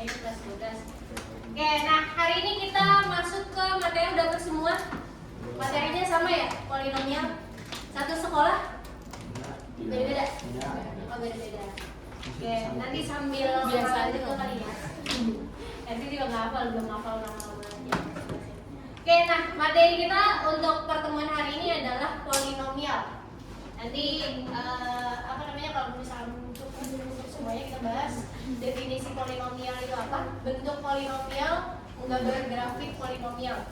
Ini kelas 12. Oke, nah hari ini kita masuk ke materi yang dapat semua. Materinya sama ya, polinomial. Satu sekolah? Beda-beda? Oh, beda-beda. Oke, nanti sambil biasa aja kali ya. Nanti juga nggak hafal, belum hafal nama-namanya. Oke, nah materi kita untuk pertemuan hari ini adalah polinomial. Nanti kalau misalnya untuk semuanya kita bahas definisi polinomial itu apa, bentuk polinomial, menggambar grafik polinomial.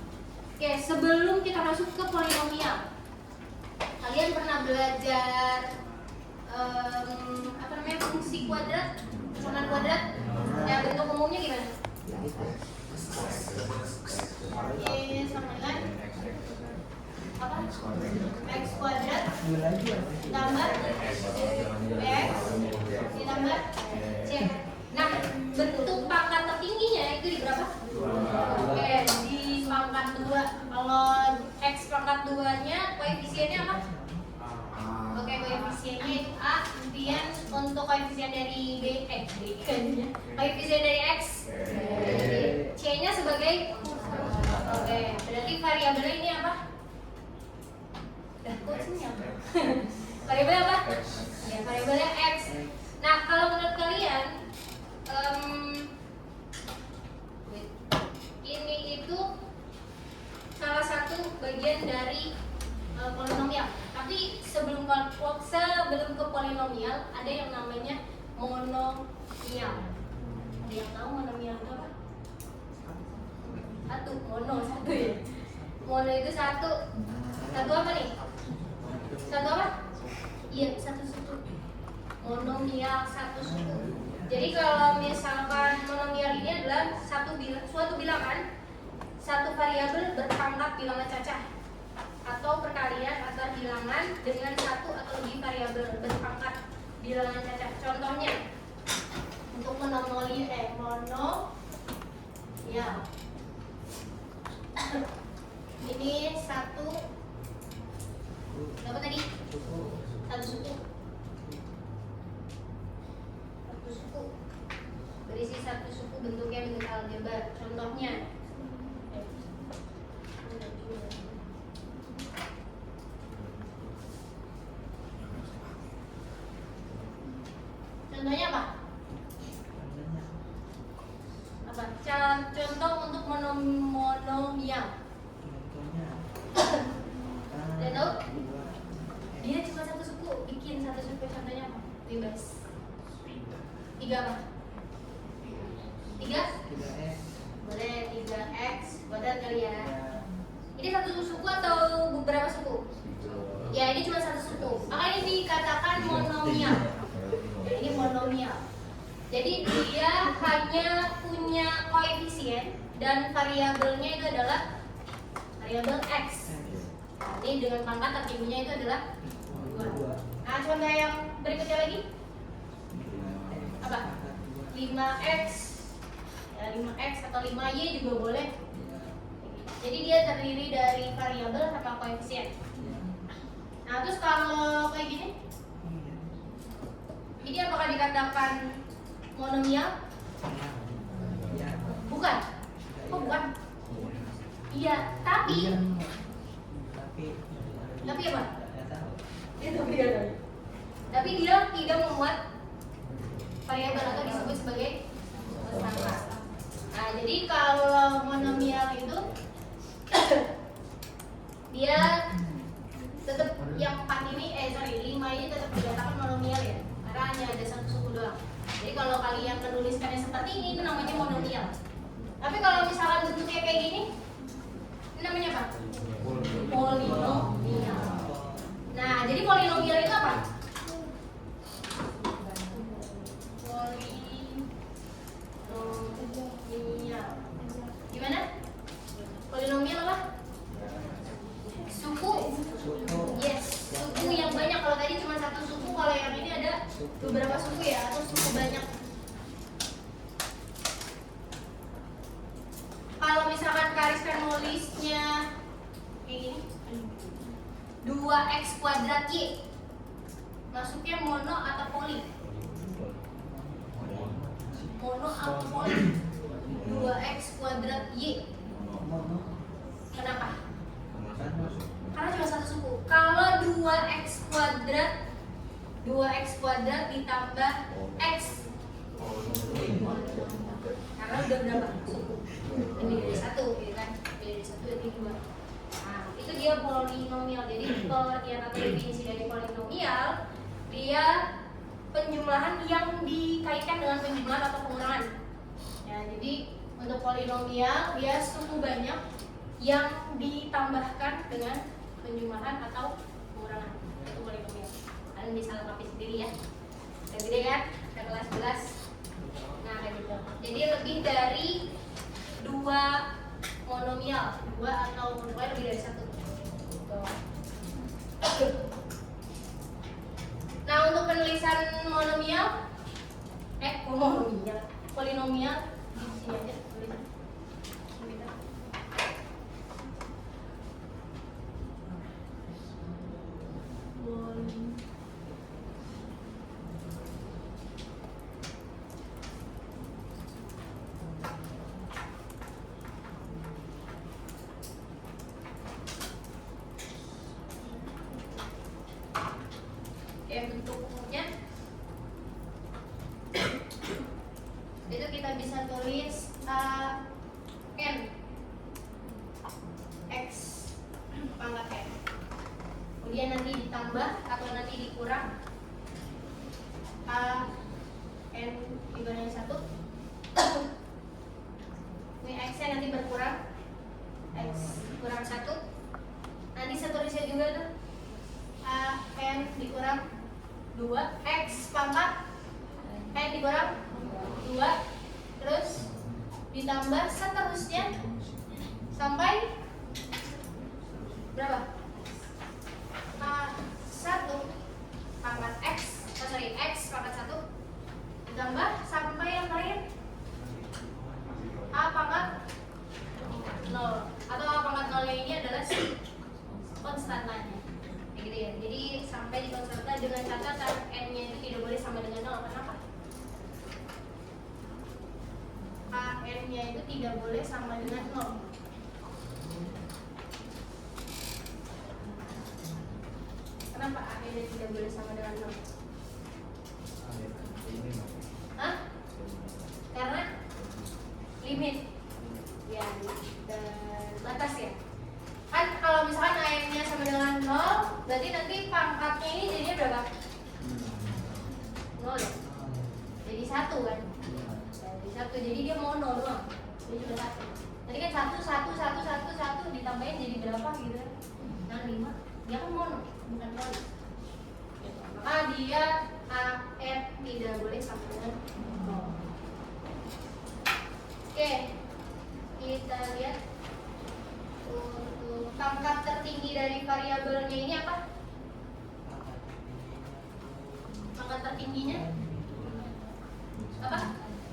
Oke, sebelum kita masuk ke polinomial, kalian pernah belajar fungsi kuadrat, hitungan kuadrat? Ya, bentuk umumnya gimana? Y sama dengan apa? X kuadrat tambah X ditambah C. Nah, bentuk pangkat tertingginya itu di berapa? Oke, di pangkat 2. Kalau X pangkat 2-nya koefisiennya apa? Oke, koefisiennya itu A. Kemudian untuk koefisien dari koefisien dari X, C-nya sebagai. Oke, berarti variabelnya ini apa? Variabel apa? Ya, variabelnya X. Nah, kalau menurut kalian ini itu salah satu bagian dari polinomial. Tapi sebelum ke polinomial ada yang namanya monomial. Ada yang tahu monomial itu apa? Satu ya. Mono itu satu. Satu apa nih? Satu apa? Iya, satu suku. Monomial satu suku. Jadi kalau misalkan monomial ini adalah suatu bilangan, satu variabel berpangkat bilangan cacah, atau perkalian antar bilangan dengan satu atau lebih variabel berpangkat bilangan cacah. Contohnya untuk monomial ini satu apa tadi? Satu suku. Berisi satu suku, bentuknya bentuk aljabar. Contohnya apa? Contoh untuk monomial. Udah tahu? Dia cuma satu suku, bikin satu suku. Contohnya apa? Bebas. 3 apa? 3? Boleh 3x kuadrat kali ya. Ini satu suku atau beberapa suku? Ya, ini cuma satu suku. Makanya ini dikatakan monomial. Ini monomial. Jadi dia hanya punya koefisien dan variabelnya itu adalah variabel x. Nah, ini dengan pangkat tertingginya itu adalah 2. Nah, contoh yang berikutnya lagi apa? 5x ya, 5x atau 5y juga boleh. Jadi dia terdiri dari variabel sama koefisien. Nah, terus kalau kayak gini, ini apakah dikatakan monomial? Bukan. Oh, bukan. Iya, tapi apa? Tapi dia tidak memuat variabel atau disebut sebagai konstanta. Nah, jadi kalau monomial itu dia tetap yang 5 ini tetap dikatakan monomial ya, karena hanya ada satu suku doang. Jadi kalau kalian menuliskannya seperti ini namanya monomial. Tapi kalau misalkan bentuknya kayak gini, ini namanya apa? Polinomial. Nah, jadi polinomial itu apa? Polinomial. Gimana? Polinomial apa? Suku. Yes, suku yang banyak. Kalau tadi cuma satu suku, kalau yang ini ada beberapa suku ya, atau suku banyak. Kalau misalkan Kariskan nulisnya kayak gini, 2x kuadrat y, masuknya mono atau poli? Mono apa poli? 2x kuadrat Y. Kenapa? Karena cuma satu suku. Kalau 2x kuadrat ditambah x. Karena udah berapa suku? Lebih dari satu, ya kan? Lebih dari satu jadi 2. Nah, itu dia polinomial. Jadi pengertian atau definisi dari polinomial, dia penjumlahan yang dikaitkan dengan penjumlahan atau pengurangan. Ya, jadi untuk polinomial dia suku banyak yang ditambahkan dengan penjumlahan atau pengurangan. Itu polinomial. Kalian bisa lengkapi sendiri ya. Udah gede kan? Udah kelas 11. Nah, kayak gitu. Jadi lebih dari 2 monomial, 2 atau pokoknya lebih dari 1. Nah, untuk penulisan polinomial di sini aja tulisan. Bentuk umumnya itu kita bisa tulis n x pangkat n, kemudian nanti ditambah atau nanti dikurang a n dibanding 1. Ini x nya nanti berkurang, x kurang 1, nanti seterusnya juga tuh a n dikurang 2, x pangkat n dikurang 2, terus ditambah seterusnya sampai berapa? A1 pangkat x pangkat 1 ditambah sampai yang terakhir a pangkat 0, atau a pangkat 0 ini adalah si konstantanya. Gitu ya. Jadi sampai di konstanta dengan catatan n-nya itu tidak boleh sama dengan 0. Kenapa? n-nya itu tidak boleh sama dengan 0. Kenapa n-nya tidak boleh sama dengan 0? Hah? Karena limit. Ya, dan batas ya. Kan kalau misalkan n-nya sama dengan 0, berarti nanti pangkatnya ini jadinya berapa? 0 ya? Jadi 1 kan? Jadi 1, jadi dia mau 0 doang. Jadi cuma 1. Tadi kan 1 ditambahin jadi berapa gitu? Nah 5. Dia kan mono, bukan mono. Maka dia n tidak boleh sama dengan 0. Oke, kita lihat. Untuk pangkat tertinggi dari variabelnya ini apa? Pangkat tertingginya apa?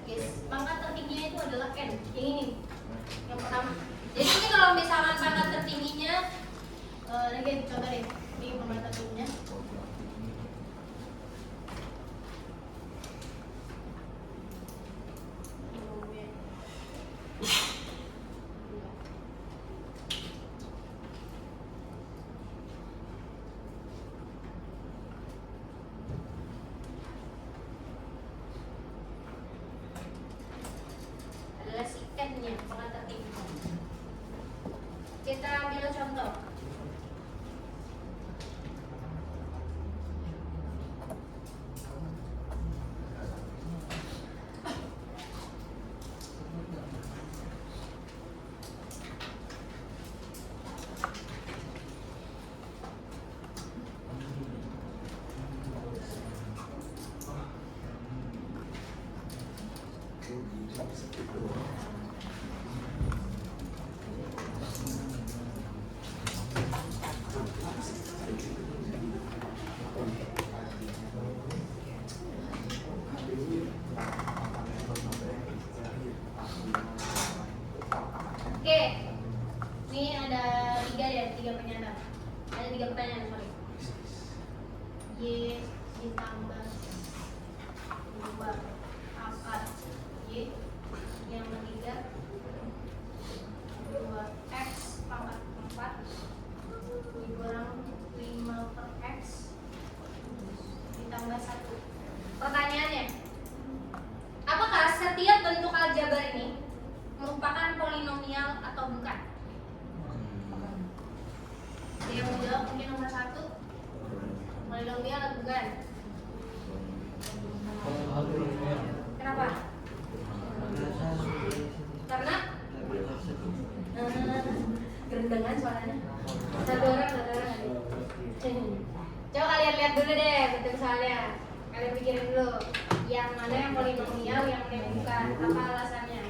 Yes, pangkat tertingginya itu adalah n. Yang ini, yang pertama. Jadi ini kalau misalkan pangkat tertingginya, lagi coba deh. Ini pangkat tertingginya. Pangkat tertinggi. Kita ambil contoh. Oke, ini ada 3 pernyataan. Ada 3 pertanyaan, sorry. Y ditambah 2 pangkat yang ketiga 2x pangkat 4 dikurang 5 per x ditambah 1. Pertanyaannya, apakah setiap bentuk aljabar ini merupakan polinomial atau bukan? Yang menjawab mungkin nomor 1, polinomial atau bukan? Kenapa? Karena gerendangan suaranya. Satu orang. Coba kalian lihat dulu deh bentuk soalnya. Kalian pikirin dulu yang mana yang polinomial, yang mana yang bukan. Apa alasannya?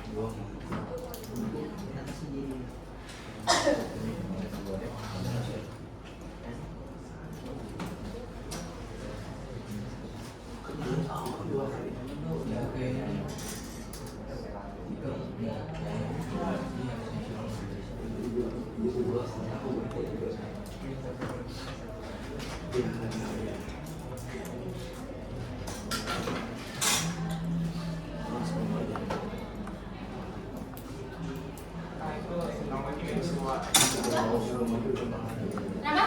Nama?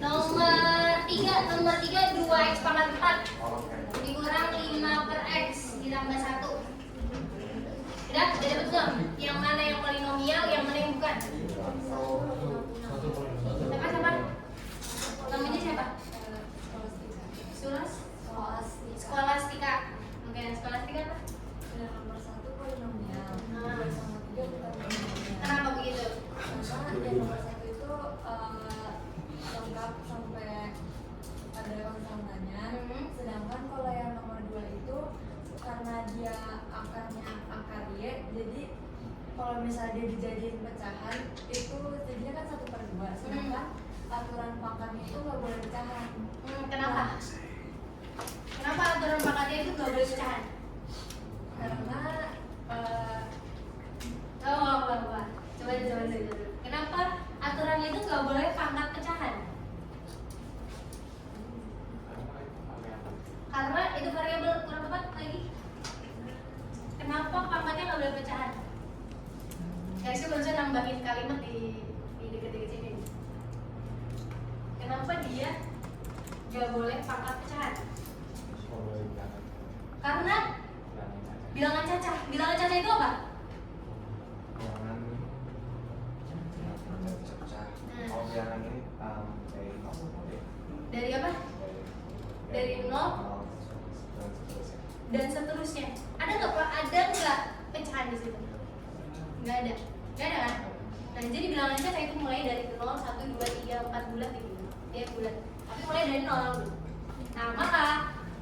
Nomor 3 2x pangkat 4 dikurang 5 per x ditambah 1. Udah dapat belum? Yang mana yang polinomial, yang mana yang bukan? Siapa? Namanya siapa? Skolastika. Oke, Skolastika apa? Nomor 1 polinomial. Kenapa begitu? Karena yang nomor 1 itu lengkap sampai ada konstantannya. Sedangkan kalau yang nomor 2 itu karena dia akarnya akar Y, jadi kalau misalnya dia dijadiin pecahan itu jadinya kan 1/2. Sedangkan aturan pangkatnya itu nggak boleh pecahan. Kenapa? Kenapa aturan pangkatnya itu nggak boleh pecahan? Karena Coba dulu. Kenapa aturannya itu nggak boleh pangkat pecahan? Karena itu variabel kurang tepat lagi. Kenapa pangkatnya nggak boleh pecahan? Guys, saya barusan nambahin kalimat di deket-deket sini. Kenapa dia nggak boleh pangkat pecahan? Karena bilangan cacah. Bilangan cacah itu apa? Bilangan ini Dari apa? Dari 0 dan seterusnya. Ada nggak pecahan di situ? Nggak ada kan? Nah, jadi bilangan cacah itu mulai dari 0, 1, 2, 3, 4 bulat gitu. Dia bulat. Tapi mulai dari 0. Nah, maka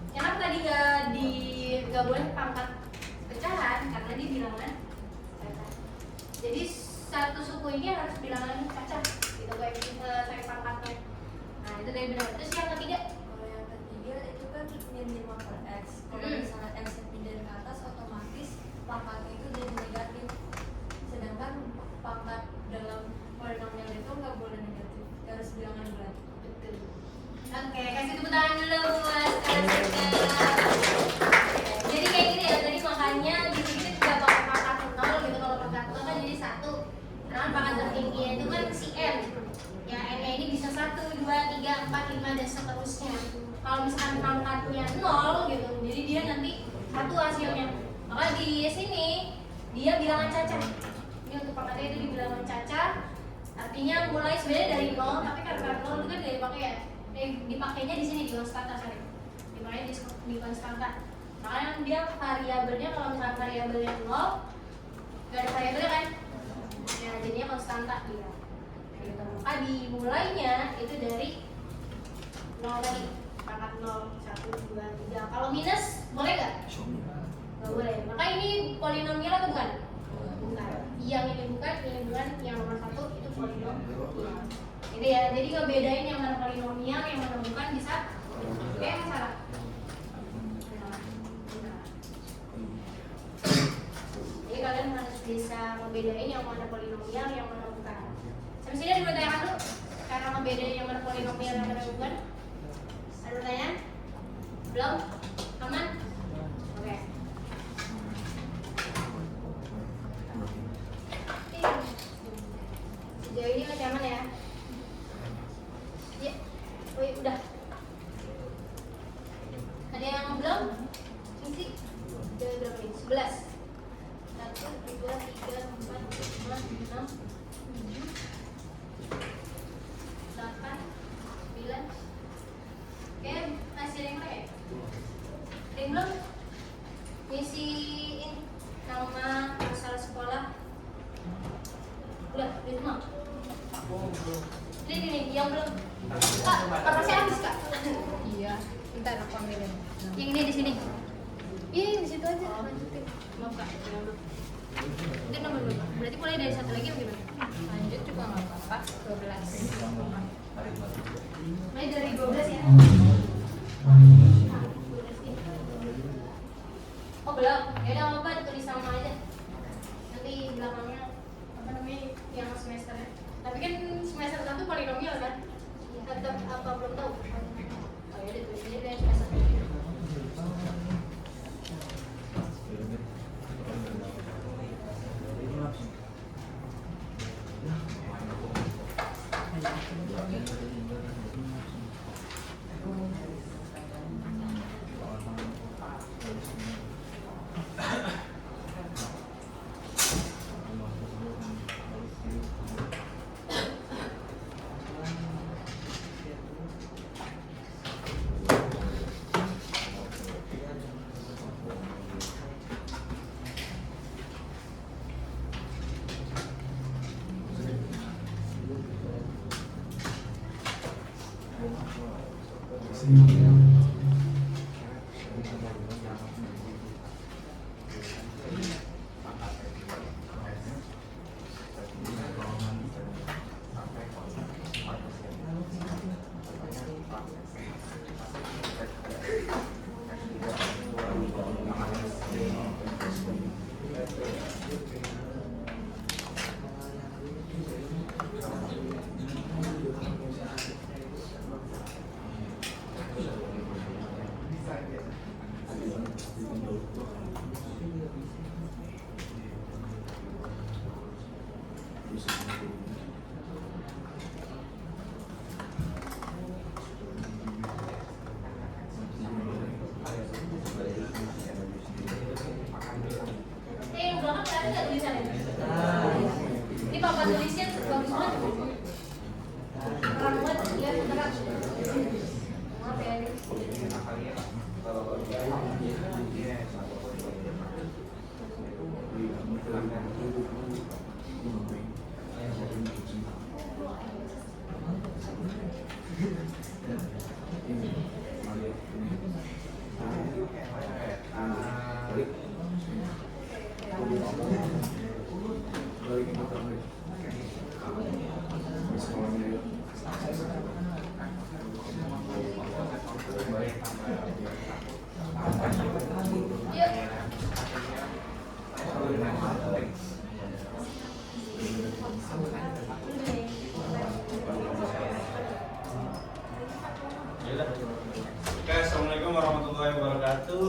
kenapa tadi nggak boleh pangkat pecahan? Karena di bilangan cacah. Jadi satu suku ini harus bilangan cacah. Gitu kayak saya pangkatnya. Nah, itu dari benar. Terus yang ketiga? kalau yang ketiga itu kan min 5 per x. Kalau misalnya x yang pindah ke atas, otomatis pangkatnya itu jadi negatif. Sedangkan pangkat dalam polinomial itu nggak boleh negatif, harus bilangan bulat. Betul. Oke, kasih tepuk tangan dulu buat Skolastika. Jadi kayak gini ya, tadi makanya dikit-dikit nggak pakai pangkat 0 gitu. Kalau pangkat 0 kan jadi 1. Karena pangkat tertingginya itu kan si n. Ya, n-nya ini bisa 1, 2, 3, 4, 5 dan seterusnya. Kalau misalkan pangkatnya 0 gitu, jadi dia nanti 1 hasilnya. Maka di sini dia bilangan cacah. Ini untuk pangkatnya itu dibilangan cacah. Artinya mulai sebenarnya dari 0, tapi karena 0 itu kan nggak dipakai ya. Dipakainya di sini di konstanta, sorry. Dipakainya di konstanta. Makanya dia variabelnya, kalau misalkan variabelnya 0, nggak ada variabelnya kan? Ya, jadinya konstanta dia. Gitu. Maka dimulainya itu dari 0 tadi. Pangkat 0, 1, 2, 3. Kalau minus boleh nggak? Nggak boleh. Maka ini polinomial atau bukan? Bukan. Yang ini bukan, yang nomor 1 itu polinomial. Itu ya, jadi ngebedain yang mana polinomial, yang mana bukan bisa. Oke, salah. Jadi kalian harus bisa ngebedain yang mana polinomial, yang mana bukan. Sampai sini ada pertanyaan dulu? Cara ngebedain yang mana polinomial, yang mana bukan? Ada pertanyaan? Belum? Aman? Oke. Sejauh ini masih aman ya? Ya, oh iya, udah. Ada yang belum? Isi. Udah berapa nih? 11. 1, 2, 3, 4, 5, 6, 7, 8, 9. Oke, masih ada yang lain? Ada yang belum? Misi ini nama masalah sekolah. Udah semua. Ini yang belum. Kak, kertasnya habis kak. Iya, bentar aku ambilin. Yang ini di sini. Iya, di situ aja. Lanjutin. Maaf kak. Itu nomor berapa? Berarti mulai dari satu lagi atau gimana? Lanjut juga nggak apa-apa. 12. Mulai dari 12 ya. Oh belum. Ya udah nggak apa-apa, tulis sama aja. Nanti belakangnya apa namanya yang semesternya. Tapi kan semester 1 polinomial kan? Atau apa belum tahu? Oh ya udah tulis aja dari semester 1. Yang belakang ada nggak tulisannya? Ini papa tulisnya bagus banget. Terang banget, ya terang. Maaf ya. Oke, assalamualaikum warahmatullahi wabarakatuh.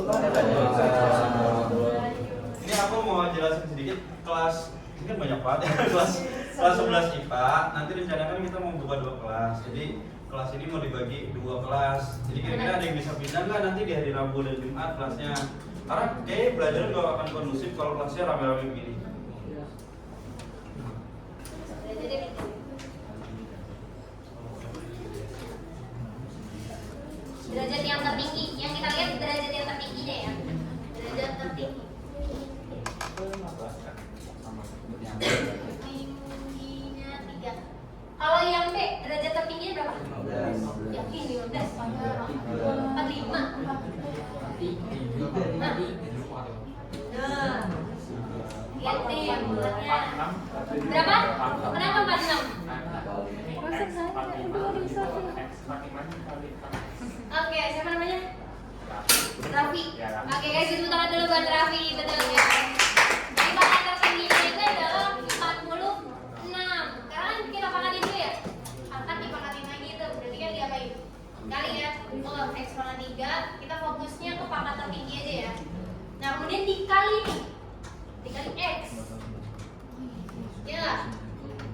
Ini aku mau jelasin sedikit kelas. Ini kan banyak banget ya kelas 11 IPA. Nanti rencanakan kita mau buka 2 kelas. Jadi kelas ini mau dibagi 2 kelas. Jadi kira-kira ada yang bisa pindah nggak nanti di hari Rabu dan Jumat kelasnya? Karena kayaknya belajar nggak akan kondusif kalau kelasnya rame-rame begini. Derajat yang tertinggi, yang kita lihat derajat yang tertingginya ya. Derajat tertinggi. Tingginya 3. Kalau yang B, derajat tertingginya berapa? Yakin 15. 45. Nah. Lihat nih yang bulatnya. Berapa? Kenapa 46? Oke, siapa namanya? Raffi. Oke guys, itu tangan dulu buat Raffi, betul ya. Jadi pangkat tertingginya itu adalah 46. Sekarang kita pangkatin dulu ya. Angkat dipangkatin lagi itu, berarti kan diapain? Kali ya. Oh, X pangkat 3, kita fokusnya ke pangkat tertinggi aja ya. Nah, kemudian dikali nih. Dikali X. Ya nggak?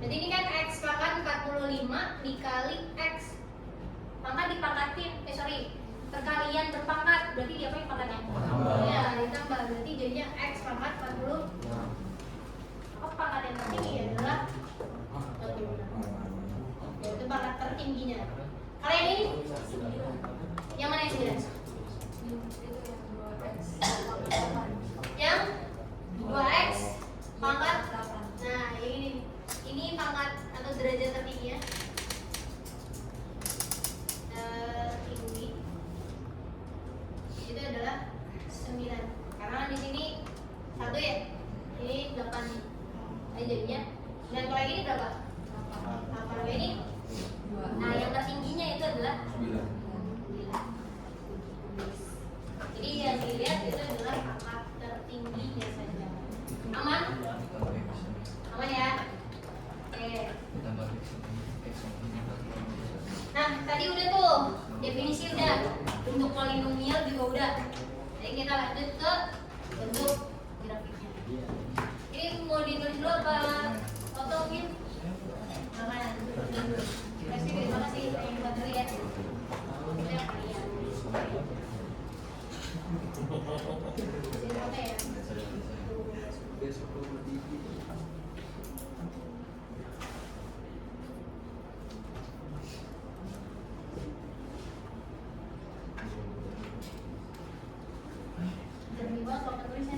Jadi ini kan X pangkat sama dikali X. Pangkat dipangkatin, perkalian berpangkat, berarti dia apa yang pangkatnya? Ya, ditambah, berarti jadinya X pangkat 40. Maka pangkat yang tertinggi adalah 46. Yaitu pangkat tertingginya. Kalau yang ini? Yang mana yang 9? Yang 2X pangkat 8. Nah, yang ini. Ini pangkat atau derajat tertingginya. Tertinggi itu adalah 9. Karena di sini 1 ya. Ini 8 nih. Nah, jadinya. Dan kalau yang ini berapa? 8. Kalau yang ini? Nah, yang tertingginya itu adalah 9. Jadi yang dilihat itu adalah pangkat tertingginya saja. Aman? Aman ya? Oke. Nah, tadi udah tuh definisi udah, bentuk polinomial juga udah. Jadi kita lanjut ke bentuk grafiknya. Ini mau ditulis dulu apa foto mungkin? Jangan. Terima kasih yang buat dulu ya. Jernih banget kalau tulisnya.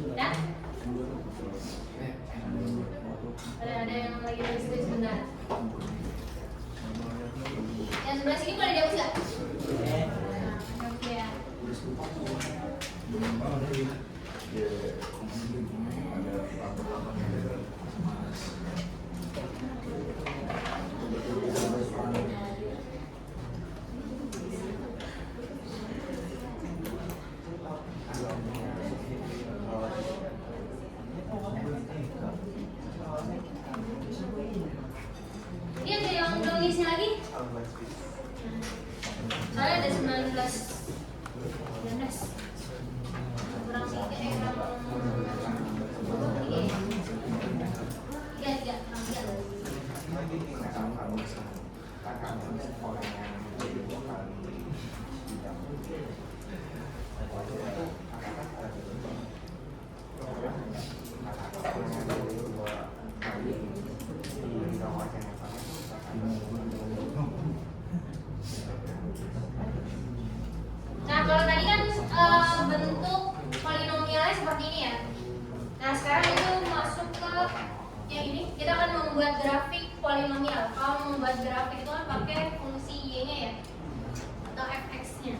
Udah? Ada yang lagi nulis sebentar. Yang sebelah sini boleh dihapus nggak? Oke ya. Ini ada yang nulisnya lagi? Soalnya ada 19 kurang sih Nah, kalau tadi kan bentuk polinomialnya seperti ini ya. Nah, sekarang itu masuk ke yang ini. Kita akan membuat grafik polinomial. Kalau membuat grafik itu kan pakai fungsi y-nya ya, atau fx-nya.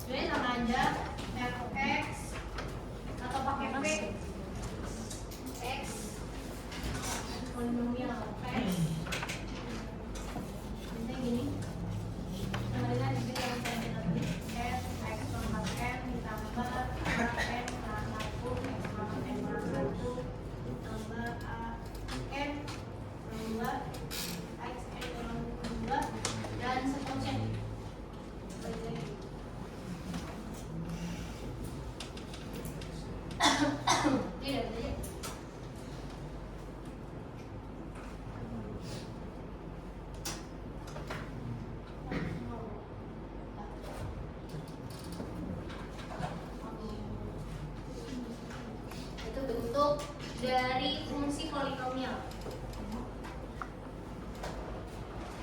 Jadi sama aja fx atau pakai v x polinomial x. Misalnya gini. Kemarin di sini yang saya tulis f x pangkat n ditambah a n pangkat 1 x pangkat n pangkat 1 tambah a n tambah x n pangkat 2 dan seterusnya. Tidak saja. Itu bentuk dari fungsi polinomial.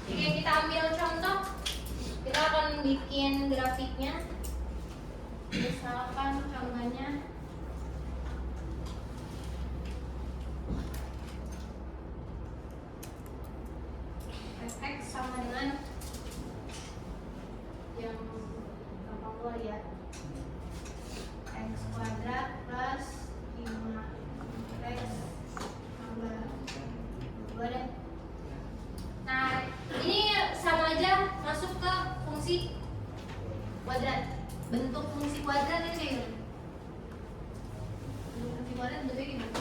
Oke, kita ambil contoh. Kita akan bikin grafiknya. Misalkan contohnya fx sama dengan yang gampang keluar ya, x kuadrat plus 5x tambah 2 deh. Nah, ini sama aja masuk ke fungsi kuadrat. Bentuk fungsi kuadrat ya sih. Fungsi kuadrat bentuknya gimana?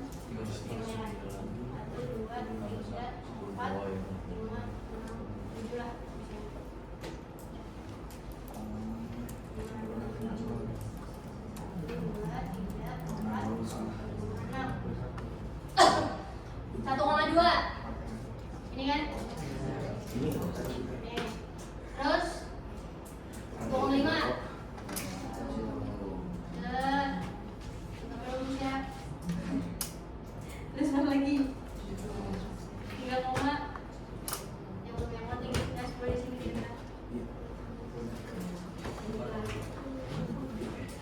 yang merah. 1, 2, 3, 4, 5, 6, 7 lah. 1,2 ini kan? Terus 1,5 terus apa lagi? 3, yang belum yang penting kita seperti sini.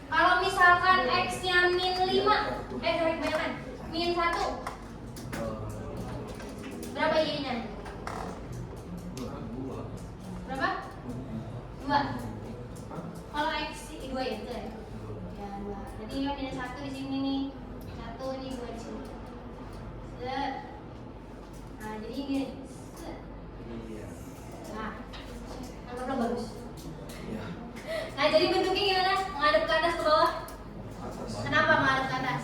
Kalau misalkan X-nya min 5, sorry kebanyakan, min 1, berapa Y-nya? Berapa? 2. Kalau X 2 ya itu ya? Ya 2. Jadi kan minus 1 di sini nih. 1 ini 2 di sini. Set. Nah jadi gini. Set. Nah, anggaplah bagus. Nah jadi bentuknya gimana? Menghadap ke atas ke bawah. Kenapa menghadap ke atas?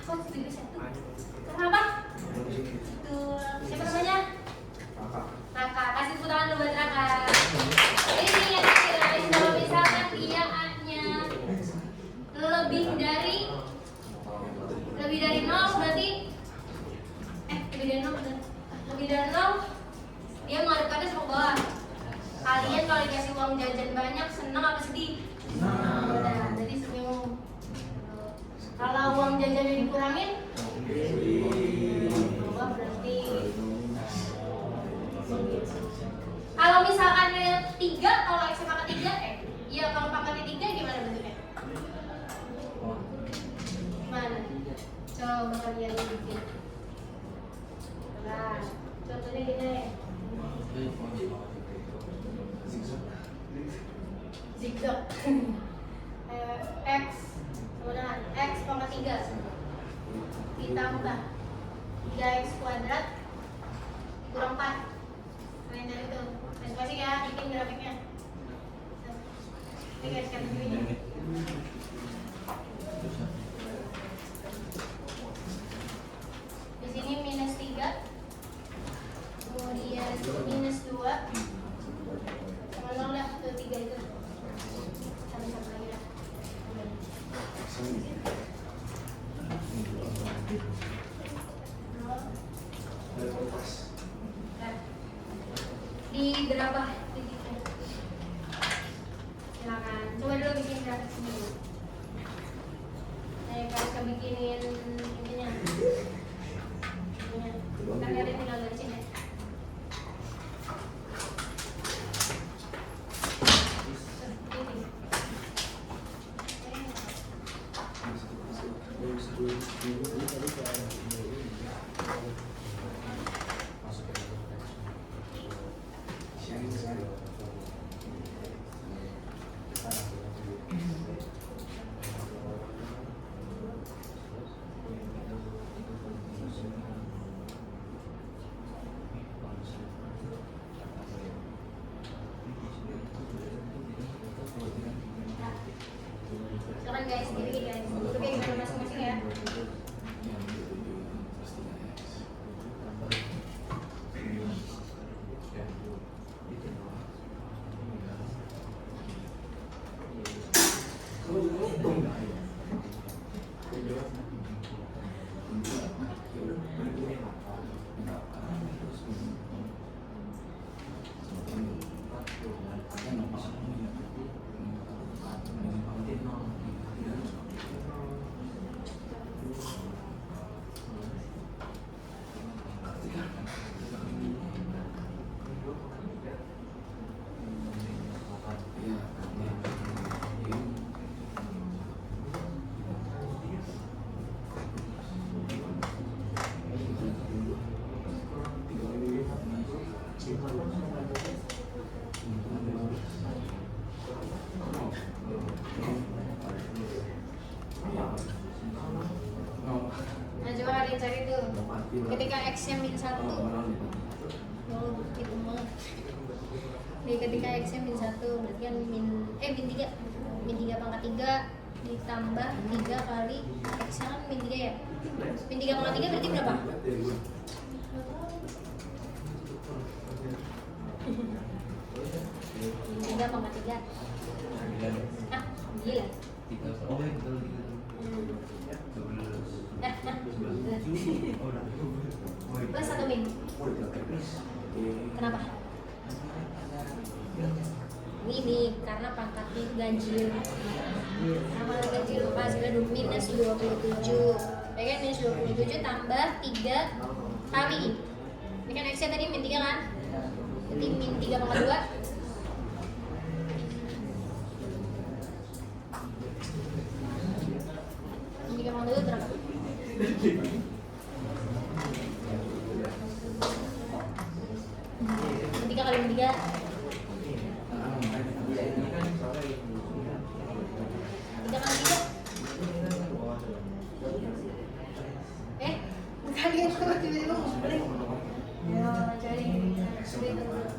Kok itu bisa tuh? Kenapa? Tuh, siapa namanya? Raka. Kasih tepuk tangan dulu buat Raka. Ini yang terakhir guys, kalau misalkan dia A-nya lebih dari 0 berarti lebih dari 0 dia menghadap ke atas ke bawah. Kalian kalau dikasih uang jajan banyak seneng apa sedih? Nah, jadi senyum. Kalau uang jajannya dikurangin, berarti. Kalau misalkan 3, kalau X pangkat 3, iya kalau pangkatnya 3 gimana bentuknya? Gimana? Coba kalian bikin. Nah, contohnya gini. Zigzag. X kemudian X pangkat 3 ditambah 3X kuadrat kurang 4. Kalian dari itu masing-masing ya, bikin grafiknya. Ini guys, kan ini. Di sini minus 3, kemudian minus 2 sama 0 lah, tuh 3 itu tambah 1 lagi lah. Nah, di berapa titiknya? Silakan, coba dulu bikin grafik sendiri. Saya akan bikinin ininya. Ntar kalian tinggal gacin ya. Silakan guys, diri guys. Oke, gimana masing-masing ya? Nah, coba kalian cari tuh. Ketika X-nya min 1. Oh, itu mah. Nih, ketika X-nya min 1, berarti kan min 3. Min 3 pangkat 3 ditambah 3 kali X-nya kan min 3 ya. Min 3 pangkat 3 berarti berapa? Min 3 pangkat 3. Ah, gila. Plus 1 min. Kenapa? Ini karena pangkatnya ganjil. Nama ganjil hasilnya minus 27. Ya kan, minus 27 tambah 3 kali. Ini kan X-nya tadi min 3 kan? Jadi min 3,2. Min 3,2 berapa? Min 3 kali min 3. Kalian kok tiba-tiba ngumpulin? Ya, cari sulit dulu.